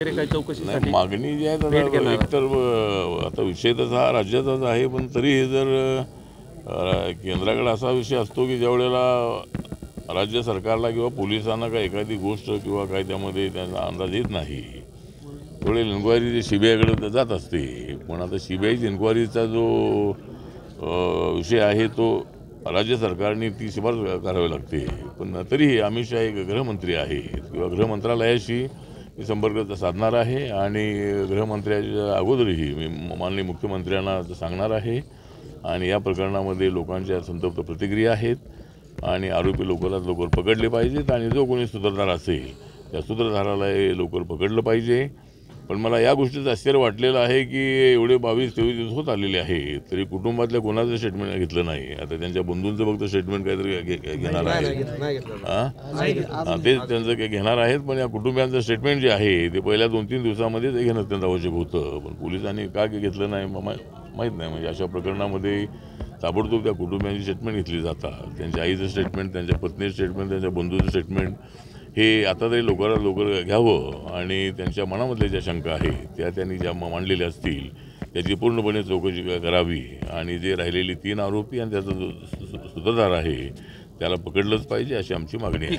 काही चौकशीसाठी मागणी जी आहे भेट घेणार एकतर आता विषय तसा हा राज्याचाच आहे, पण तरी जर केंद्राकडे असा विषय असतो की ज्यावेळेला राज्य सरकारला किंवा पोलिसांना काही एखादी गोष्ट किंवा काही त्यामध्ये त्यांना अंदाज येत नाही त्यावेळेला इन्क्वायरी सीबीआयकडे जात असते. पण आता सीबीआयची इन्क्वायरीचा जो विषय आहे तो राज्य सरकारने ती शिफारस करावी लागते. पण तरीही अमित शहा एक गृहमंत्री आहेत किंवा गृहमंत्रालयाशी मी संपर्क साधणार आहे आणि गृहमंत्र्याच्या अगोदरही मी माननीय मुख्यमंत्र्यांना सांगणार आहे. आणि या प्रकरणामध्ये लोकांच्या संतप्त प्रतिक्रिया आहेत आणि आरोपी लवकरात लवकर पकडले पाहिजेत आणि जो कोणी सूत्रधार असेल त्या सूत्रधाराला लवकर पकडलं पाहिजे. पण मला या गोष्टीचं आश्चर्य वाटलेलं आहे की एवढे 22-23 दिवस होत आलेले आहे तरी कुटुंबातल्या कोणाचं स्टेटमेंट घेतलं नाही. आता त्यांच्या बंधूंचं फक्त स्टेटमेंट काहीतरी घेणार आहे, तेच त्यांचं काही घेणार आहेत. पण या कुटुंबियांचं स्टेटमेंट जे आहे ते पहिल्या 2-3 दिवसामध्ये ते घेणं अत्यंत आवश्यक होतं. पण पोलिसांनी का घेतलं नाही माहीत नाही. म्हणजे अशा प्रकरणामध्ये ताबडतोब त्या कुटुंबियांची स्टेटमेंट घेतली जातात. त्यांच्या आईचं स्टेटमेंट, त्यांच्या पत्नीचं स्टेटमेंट, त्यांच्या बंधूचं स्टेटमेंट हे आता तरी लवकरात लवकर घ्यावं आणि त्यांच्या मनामधल्या ज्या शंका आहेत त्या त्यांनी ज्या मांडलेल्या असतील त्याची पूर्णपणे चौकशी करावी आणि जे राहिलेले 3 आरोपी आणि त्याचा जो सूत्रधार आहे त्याला पकडलंच पाहिजे अशी आमची मागणी आहे.